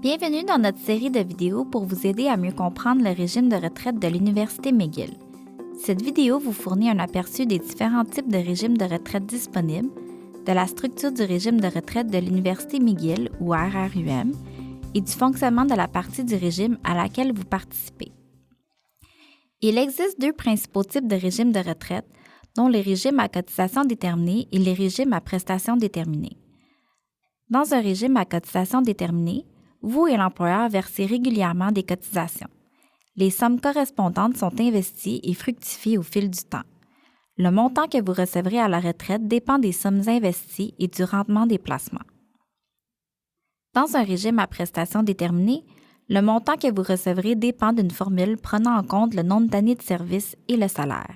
Bienvenue dans notre série de vidéos pour vous aider à mieux comprendre le régime de retraite de l'Université McGill. Cette vidéo vous fournit un aperçu des différents types de régimes de retraite disponibles, de la structure du régime de retraite de l'Université McGill ou RRUM et du fonctionnement de la partie du régime à laquelle vous participez. Il existe deux principaux types de régimes de retraite, dont les régimes à cotisation déterminée et les régimes à prestations déterminées. Dans un régime à cotisation déterminée, vous et l'employeur versez régulièrement des cotisations. Les sommes correspondantes sont investies et fructifient au fil du temps. Le montant que vous recevrez à la retraite dépend des sommes investies et du rendement des placements. Dans un régime à prestations déterminées, le montant que vous recevrez dépend d'une formule prenant en compte le nombre d'années de service et le salaire.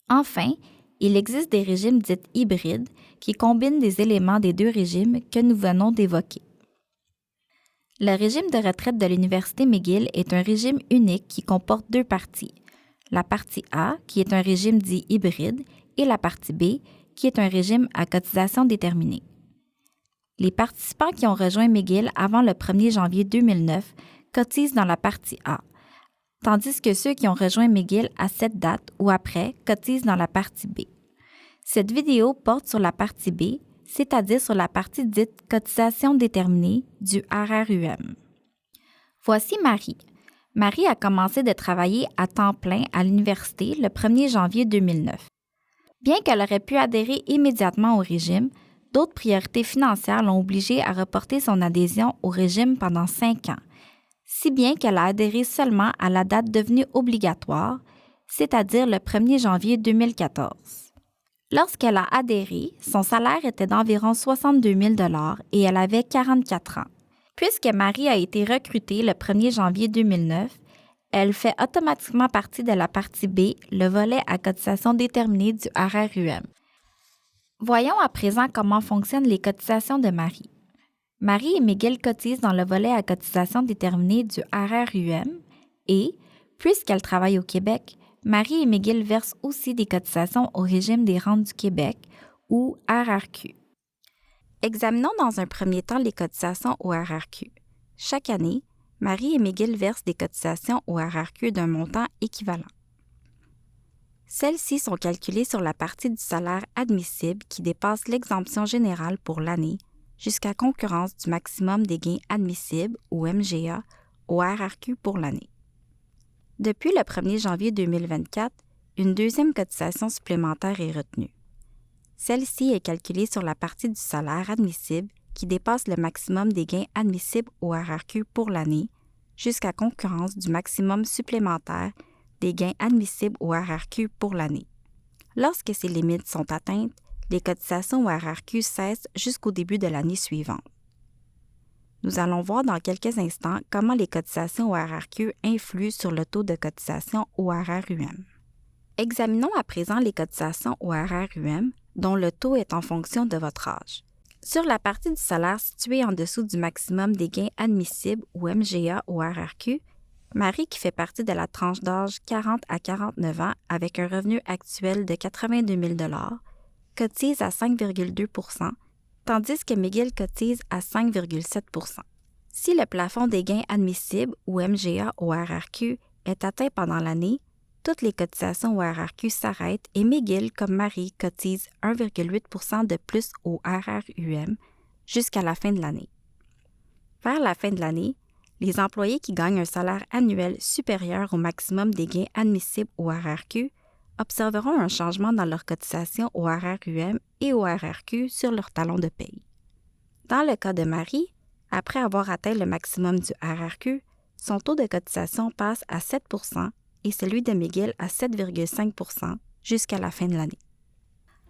Enfin, il existe des régimes dits hybrides qui combinent des éléments des deux régimes que nous venons d'évoquer. Le régime de retraite de l'Université McGill est un régime unique qui comporte deux parties. La partie A, qui est un régime dit hybride, et la partie B, qui est un régime à cotisation déterminée. Les participants qui ont rejoint McGill avant le 1er janvier 2009 cotisent dans la partie A, tandis que ceux qui ont rejoint McGill à cette date ou après cotisent dans la partie B. Cette vidéo porte sur la partie B, c'est-à-dire sur la partie dite cotisation déterminée du RRUM. Voici Marie. Marie a commencé de travailler à temps plein à l'université le 1er janvier 2009. Bien qu'elle aurait pu adhérer immédiatement au régime, d'autres priorités financières l'ont obligée à reporter son adhésion au régime pendant 5 ans, si bien qu'elle a adhéré seulement à la date devenue obligatoire, c'est-à-dire le 1er janvier 2014. Lorsqu'elle a adhéré, son salaire était d'environ 62 000 $ et elle avait 44 ans. Puisque Marie a été recrutée le 1er janvier 2009, elle fait automatiquement partie de la partie B, le volet à cotisation déterminée du RRUM. Voyons à présent comment fonctionnent les cotisations de Marie. Marie et McGill cotisent dans le volet à cotisation déterminée du RRUM et, puisqu'elle travaille au Québec, Marie et McGill versent aussi des cotisations au régime des rentes du Québec, ou RRQ. Examinons dans un premier temps les cotisations au RRQ. Chaque année, Marie et McGill versent des cotisations au RRQ d'un montant équivalent. Celles-ci sont calculées sur la partie du salaire admissible qui dépasse l'exemption générale pour l'année, jusqu'à concurrence du maximum des gains admissibles, ou MGA, au RRQ pour l'année. Depuis le 1er janvier 2024, une deuxième cotisation supplémentaire est retenue. Celle-ci est calculée sur la partie du salaire admissible qui dépasse le maximum des gains admissibles au RRQ pour l'année, jusqu'à concurrence du maximum supplémentaire des gains admissibles au RRQ pour l'année. Lorsque ces limites sont atteintes, les cotisations au RRQ cessent jusqu'au début de l'année suivante. Nous allons voir dans quelques instants comment les cotisations au RRQ influent sur le taux de cotisation au RRUM. Examinons à présent les cotisations au RRUM dont le taux est en fonction de votre âge. Sur la partie du salaire située en dessous du maximum des gains admissibles ou MGA au RRQ, Marie, qui fait partie de la tranche d'âge 40 à 49 ans avec un revenu actuel de 82 000 $, cotise à 5,2 %, tandis que McGill cotise à 5,7 %. Si le plafond des gains admissibles ou MGA au RRQ est atteint pendant l'année, toutes les cotisations au RRQ s'arrêtent et McGill, comme Marie, cotise 1,8 % de plus au RRUM jusqu'à la fin de l'année. Vers la fin de l'année, les employés qui gagnent un salaire annuel supérieur au maximum des gains admissibles au RRQ observeront un changement dans leur cotisation au RRUM et au RRQ sur leur talon de paye. Dans le cas de Marie, après avoir atteint le maximum du RRQ, son taux de cotisation passe à 7 % et celui de McGill à 7,5 % jusqu'à la fin de l'année.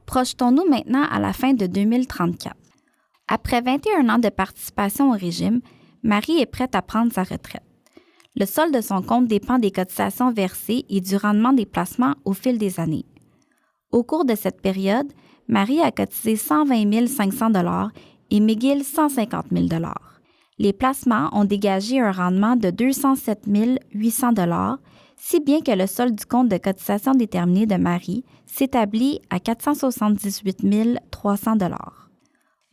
Projetons-nous maintenant à la fin de 2034. Après 21 ans de participation au régime, Marie est prête à prendre sa retraite. Le solde de son compte dépend des cotisations versées et du rendement des placements au fil des années. Au cours de cette période, Marie a cotisé 120 500 $ et McGill 150 000 $. Les placements ont dégagé un rendement de 207 800 $, si bien que le solde du compte de cotisation déterminée de Marie s'établit à 478 300 $.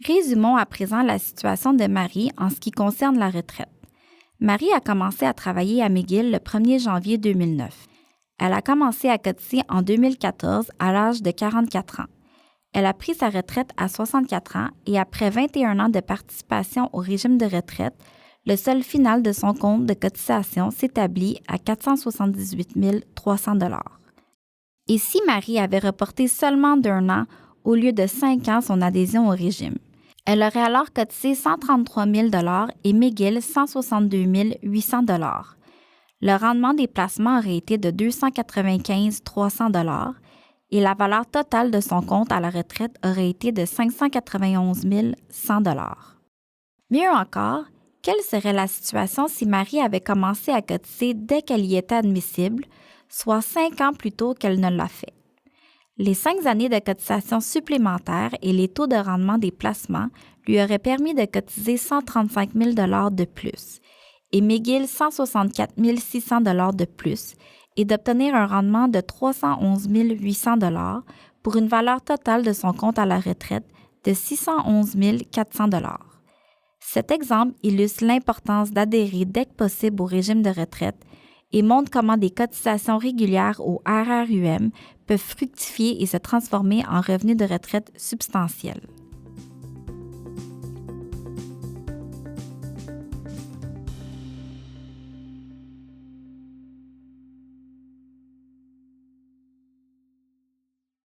Résumons à présent la situation de Marie en ce qui concerne la retraite. Marie a commencé à travailler à McGill le 1er janvier 2009. Elle a commencé à cotiser en 2014 à l'âge de 44 ans. Elle a pris sa retraite à 64 ans et après 21 ans de participation au régime de retraite, le solde final de son compte de cotisation s'établit à 478 300 $. Et si Marie avait reporté seulement d'1 an au lieu de 5 ans son adhésion au régime? Elle aurait alors cotisé 133 000 $ et McGill 162 800 $. Le rendement des placements aurait été de 295 300 $ et la valeur totale de son compte à la retraite aurait été de 591 100 $. Mieux encore, quelle serait la situation si Marie avait commencé à cotiser dès qu'elle y était admissible, soit 5 ans plus tôt qu'elle ne l'a fait? Les 5 années de cotisation supplémentaires et les taux de rendement des placements lui auraient permis de cotiser 135 000 $ de plus et McGill 164 600 $ de plus et d'obtenir un rendement de 311 800 $ pour une valeur totale de son compte à la retraite de 611 400 $. Cet exemple illustre l'importance d'adhérer dès que possible au régime de retraite et montre comment des cotisations régulières au RRUM peuvent fructifier et se transformer en revenus de retraite substantiels.